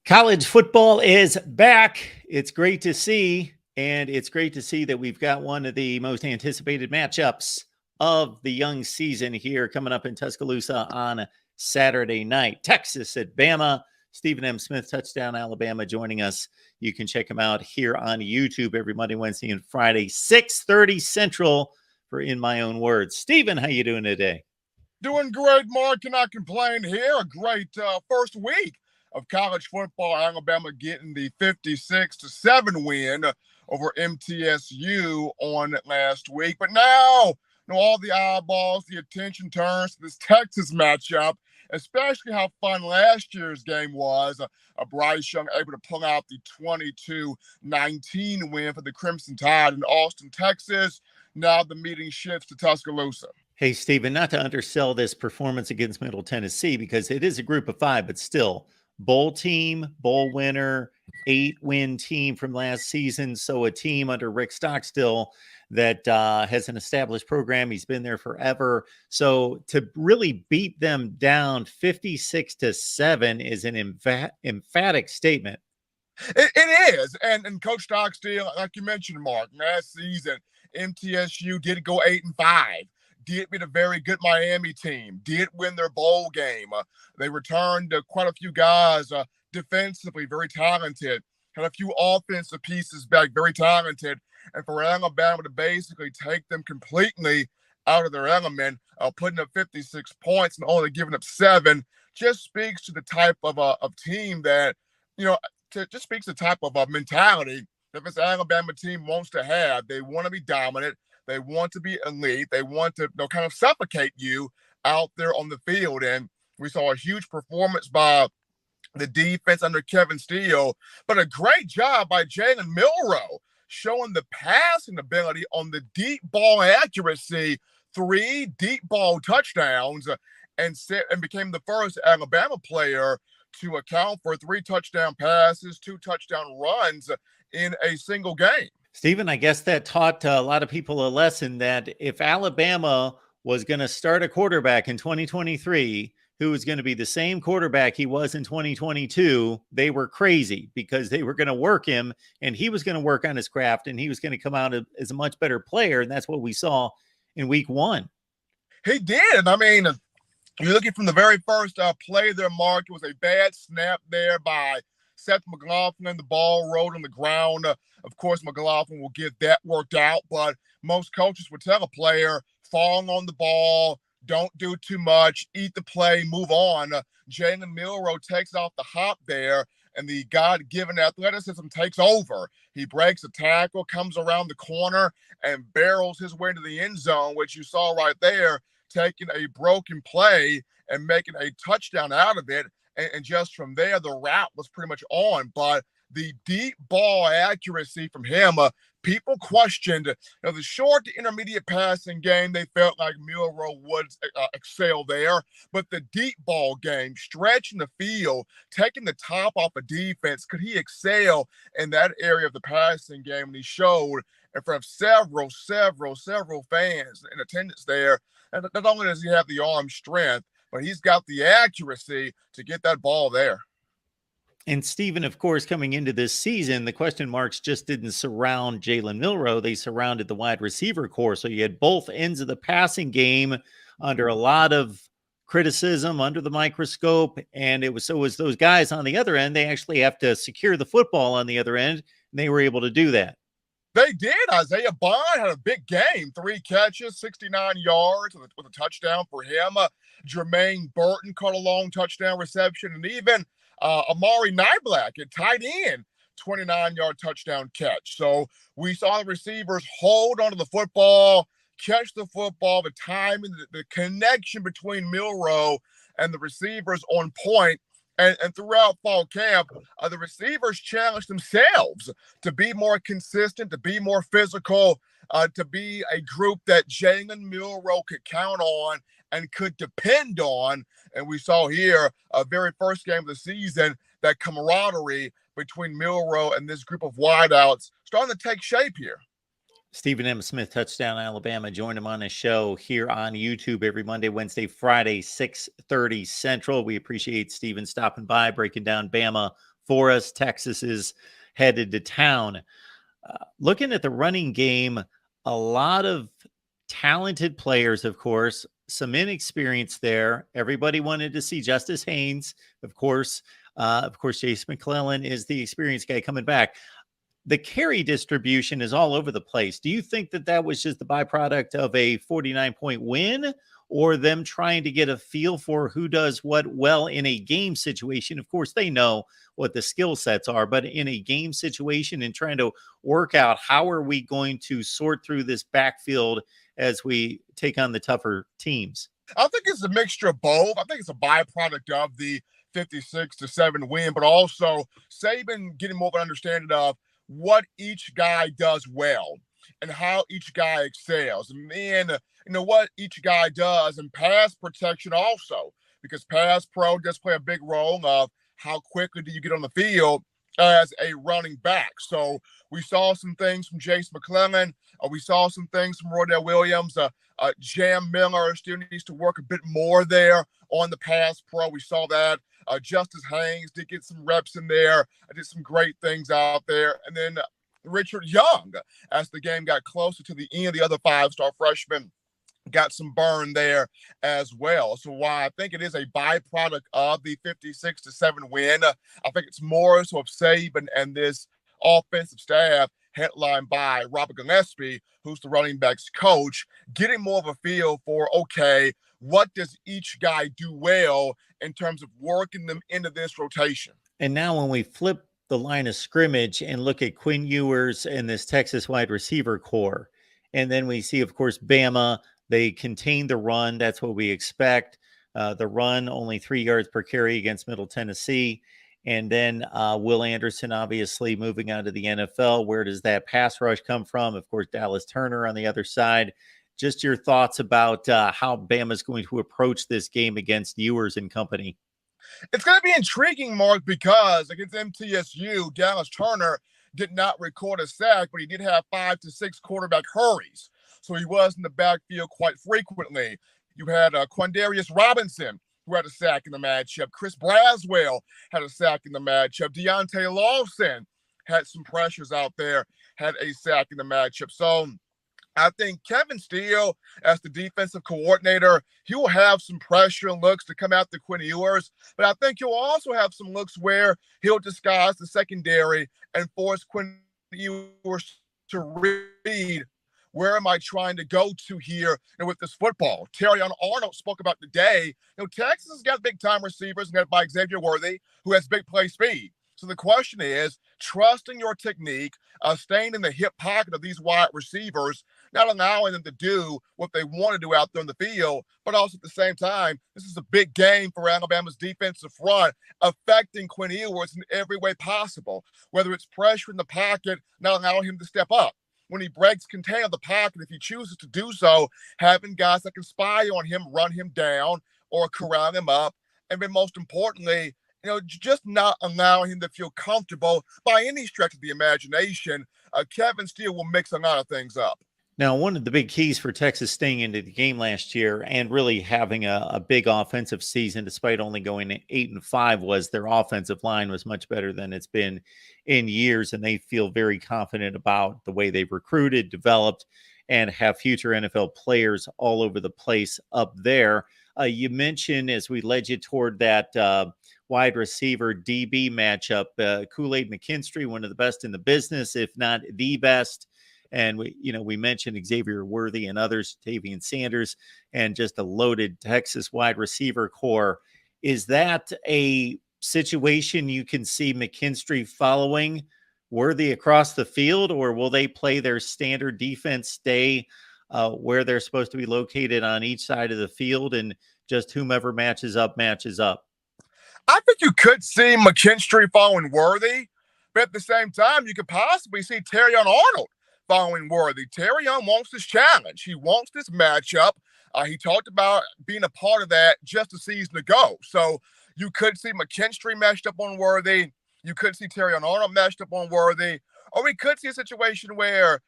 College football is back. It's great to see, and it's great to see that we've got one of the most anticipated matchups of the young season here coming up in Tuscaloosa on Saturday night. Texas at Bama. Stephen M. Smith, Touchdown Alabama, joining us. You can check him out here on YouTube every Monday, Wednesday, and Friday, 6:30 Central for In My Own Words. Stephen, how you doing today? Doing great, Mark. Cannot complain here. A great first week of college football. Alabama getting the 56-7 win over MTSU on last week. But now, all the eyeballs, the attention turns to this Texas matchup, especially how fun last year's game was. Bryce Young able to pull out the 22-19 win for the Crimson Tide in Austin, Texas. Now the meeting shifts to Tuscaloosa. Hey, Stephen, not to undersell this performance against Middle Tennessee, because it is a group of five, but still bowl team, bowl winner, 8-win team from last season. So a team under Rick Stockstill that has an established program. He's been there forever. So to really beat them down 56-7 is an emphatic statement. It is. And Coach Stockstill, like you mentioned, Mark, last season, MTSU did go 8-5. Did beat a very good Miami team, did win their bowl game. They returned quite a few guys defensively, very talented, had a few offensive pieces back, very talented. And for Alabama to basically take them completely out of their element, putting up 56 points and only giving up 7, just speaks to the type of team that, just speaks to the type of mentality that this Alabama team wants to have. They want to be dominant. They want to be elite. They want to kind of suffocate you out there on the field. And we saw a huge performance by the defense under Kevin Steele, but a great job by Jalen Milroe showing the passing ability on the deep ball accuracy, 3 deep ball touchdowns, and became the first Alabama player to account for 3 touchdown passes, 2 touchdown runs in a single game. Stephen, I guess that taught a lot of people a lesson that if Alabama was going to start a quarterback in 2023 who was going to be the same quarterback he was in 2022, they were crazy, because they were going to work him and he was going to work on his craft and he was going to come out as a much better player. And that's what we saw in week 1. He did. I mean, you're looking from the very first play there, Mark. It was a bad snap there by Seth McLaughlin. The ball rolled on the ground. Of course, McLaughlin will get that worked out, but most coaches would tell a player, fall on the ball, don't do too much, eat the play, move on. Jalen Milroe takes off the hop there, and the God-given athleticism takes over. He breaks a tackle, comes around the corner, and barrels his way into the end zone, which you saw right there, taking a broken play and making a touchdown out of it. And just from there, the route was pretty much on. But the deep ball accuracy from him, people questioned the short to intermediate passing game. They felt like Milroe would excel there. But the deep ball game, stretching the field, taking the top off of defense, could he excel in that area of the passing game? And he showed in front of several fans in attendance there. And not only does he have the arm strength, but he's got the accuracy to get that ball there. And Stephen, of course, coming into this season, the question marks just didn't surround Jalen Milroe. They surrounded the wide receiver core. So you had both ends of the passing game under a lot of criticism, under the microscope. And it was those guys on the other end, they actually have to secure the football on the other end. And they were able to do that. They did. Isaiah Bond had a big game, 3 catches, 69 yards with a touchdown for him. Jermaine Burton caught a long touchdown reception, and even Amari Niblack at tight end, 29-yard touchdown catch. So we saw the receivers hold onto the football, catch the football, the timing, the connection between Milroe and the receivers on point. And throughout fall camp, the receivers challenged themselves to be more consistent, to be more physical, to be a group that Jalen Milroe could count on and could depend on. And we saw here, very first game of the season, that camaraderie between Milroe and this group of wideouts starting to take shape here. Stephen M. Smith, Touchdown Alabama. Join him on his show here on YouTube every Monday, Wednesday, Friday, 6:30 Central. We appreciate Stephen stopping by, breaking down Bama for us. Texas is headed to town. Looking at the running game, a lot of talented players, of course, some inexperience there. Everybody wanted to see Justice Haynes, of course. Chase McClellan is the experienced guy coming back. The carry distribution is all over the place. Do you think that that was just the byproduct of a 49-point win, or them trying to get a feel for who does what well in a game situation? Of course, they know what the skill sets are, but in a game situation and trying to work out how are we going to sort through this backfield as we take on the tougher teams? I think it's a mixture of both. I think it's a byproduct of the 56-7 win, but also Saban getting more of an understanding of what each guy does well and how each guy excels. And then, what each guy does in pass protection also, because pass pro does play a big role of how quickly do you get on the field as a running back. So we saw some things from Chase McClellan. We saw some things from Rodell Williams. Jam Miller still needs to work a bit more there on the pass pro. We saw that. Justice Haynes did get some reps in there. I did some great things out there. And then Richard Young, as the game got closer to the end, the other five-star freshman got some burn there as well. So while I think it is a byproduct of the 56-7 win, I think it's more so of Saban and this offensive staff headlined by Robert Gillespie, who's the running backs coach, getting more of a feel for, okay, what does each guy do well in terms of working them into this rotation? And now when we flip the line of scrimmage and look at Quinn Ewers and this Texas wide receiver core, and then we see, of course, Bama, they contain the run. That's what we expect. The run, only 3 yards per carry against Middle Tennessee. And then Will Anderson, obviously, moving on to the NFL. Where does that pass rush come from? Of course, Dallas Turner on the other side. Just your thoughts about how Bama's going to approach this game against Ewers and company. It's going to be intriguing, Mark, because against MTSU, Dallas Turner did not record a sack, but he did have 5 to 6 quarterback hurries. So he was in the backfield quite frequently. You had Quandarius Robinson, who had a sack in the matchup. Chris Braswell had a sack in the matchup. Deontay Lawson had some pressures out there, had a sack in the matchup. So I think Kevin Steele, as the defensive coordinator, he will have some pressure and looks to come after Quinn Ewers, but I think he'll also have some looks where he'll disguise the secondary and force Quinn Ewers to read, where am I trying to go to here with this football? Terrion Arnold spoke about today. Texas has got big-time receivers led by Xavier Worthy, who has big play speed. So the question is, trusting your technique, staying in the hip pocket of these wide receivers, not allowing them to do what they want to do out there in the field, but also at the same time, this is a big game for Alabama's defensive front, affecting Quinn Ewers in every way possible, whether it's pressure in the pocket, not allowing him to step up. When he breaks contain of the pocket, if he chooses to do so, having guys that can spy on him, run him down, or corral him up. And then most importantly, just not allowing him to feel comfortable by any stretch of the imagination. Kevin Steele will mix a lot of things up. Now, one of the big keys for Texas staying into the game last year and really having a big offensive season, despite only going 8-5, was their offensive line was much better than it's been in years. And they feel very confident about the way they've recruited, developed, and have future NFL players all over the place up there. You mentioned, as we led you toward that wide receiver DB matchup, Kool-Aid McKinstry, one of the best in the business, if not the best. And we mentioned Xavier Worthy and others, Tavian Sanders, and just a loaded Texas wide receiver core. Is that a situation you can see McKinstry following Worthy across the field, or will they play their standard defense, stay where they're supposed to be located on each side of the field, and just whomever matches up, matches up? I think you could see McKinstry following Worthy, but at the same time, you could possibly see Terrion Arnold following Worthy. Terrion wants this challenge. He wants this matchup. He talked about being a part of that just a season ago. So you could see McKinstry matched up on Worthy. You could see Terrion Arnold matched up on Worthy. Or we could see a situation where,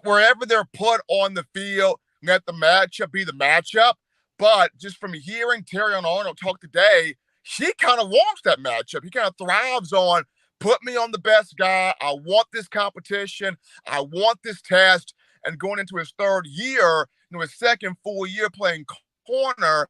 wherever they're put on the field, let the matchup be the matchup. But just from hearing Terrion Arnold talk today, he kind of wants that matchup. He kind of thrives on put me on the best guy. I want this competition. I want this test. And going into his third year, his second full year playing corner,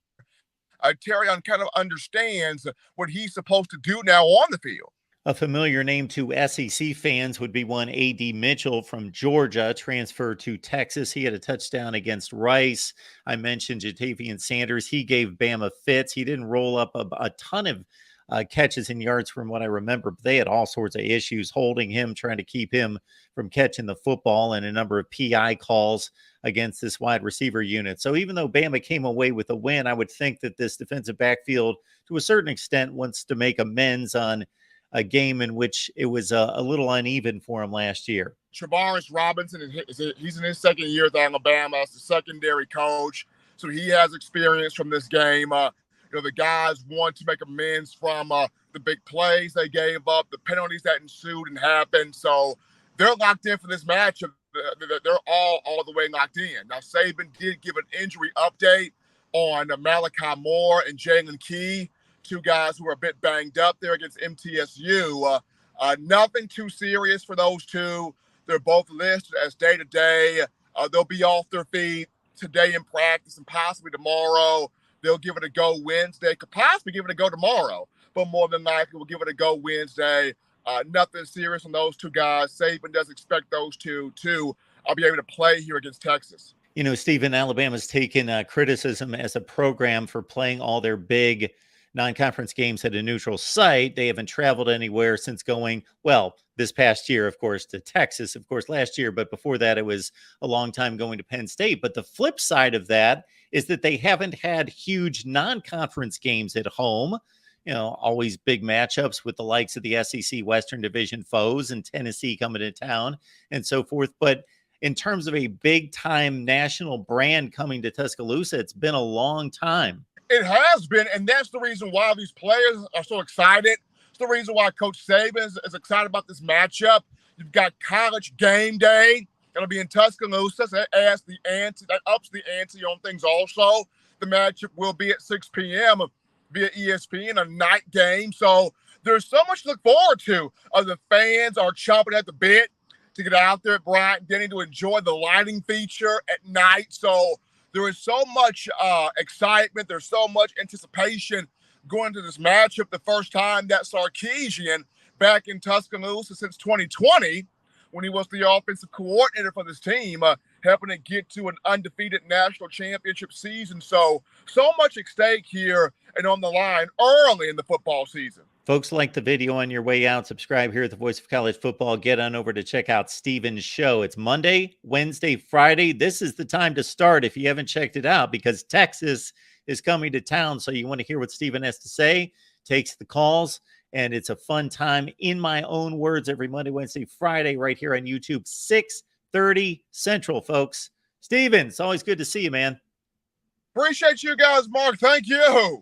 Terrion kind of understands what he's supposed to do now on the field. A familiar name to SEC fans would be one A.D. Mitchell from Georgia, transferred to Texas. He had a touchdown against Rice. I mentioned Jatavian Sanders. He gave Bama fits. He didn't roll up a ton of catches and yards from what I remember, but they had all sorts of issues holding him, trying to keep him from catching the football, and a number of PI calls against this wide receiver unit. So even though Bama came away with a win, I would think that this defensive backfield, to a certain extent, wants to make amends on a game in which it was a little uneven for him last year. Travaris Robinson, he's in his second year at Alabama as the secondary coach, so he has experience from this game. The guys want to make amends from the big plays they gave up, the penalties that ensued and happened. So they're locked in for this matchup. They're all the way locked in. Now, Saban did give an injury update on Malachi Moore and Jalen Key, two guys who were a bit banged up there against MTSU. Nothing too serious for those two. They're both listed as day-to-day. They'll be off their feet today in practice and possibly tomorrow. They'll give it a go Wednesday. Could possibly give it a go tomorrow, but more than likely we'll give it a go Wednesday. Nothing serious on those two guys. Saban does expect those two to be able to play here against Texas. Stephen, Alabama's taken criticism as a program for playing all their big non-conference games at a neutral site. They haven't traveled anywhere since going, this past year, of course, to Texas, of course, last year. But before that, it was a long time going to Penn State. But the flip side of that is that they haven't had huge non-conference games at home. Always big matchups with the likes of the SEC Western Division foes and Tennessee coming to town and so forth. But in terms of a big-time national brand coming to Tuscaloosa, it's been a long time. It has been, and that's the reason why these players are so excited. It's the reason why Coach Saban is excited about this matchup. You've got College game day. It'll be in Tuscaloosa. So that ups the ante on things also. The matchup will be at 6 p.m. via ESPN, a night game. So there's so much to look forward to. The fans are chomping at the bit to get out there at Bryant-Denny to enjoy the lighting feature at night. So there is so much excitement. There's so much anticipation going into this matchup. The first time that Sarkisian back in Tuscaloosa since 2020, when he was the offensive coordinator for this team, helping to get to an undefeated national championship season. So much at stake here and on the line early in the football season. Folks, like the video on your way out. Subscribe here at the Voice of College Football. Get on over to check out Steven's show. It's Monday, Wednesday, Friday. This is the time to start if you haven't checked it out, because Texas is coming to town. So you want to hear what Steven has to say, takes the calls, and it's a fun time, in my own words, every Monday, Wednesday, Friday, right here on YouTube, 6:30 Central, folks. Steven, it's always good to see you, man. Appreciate you guys, Mark. Thank you.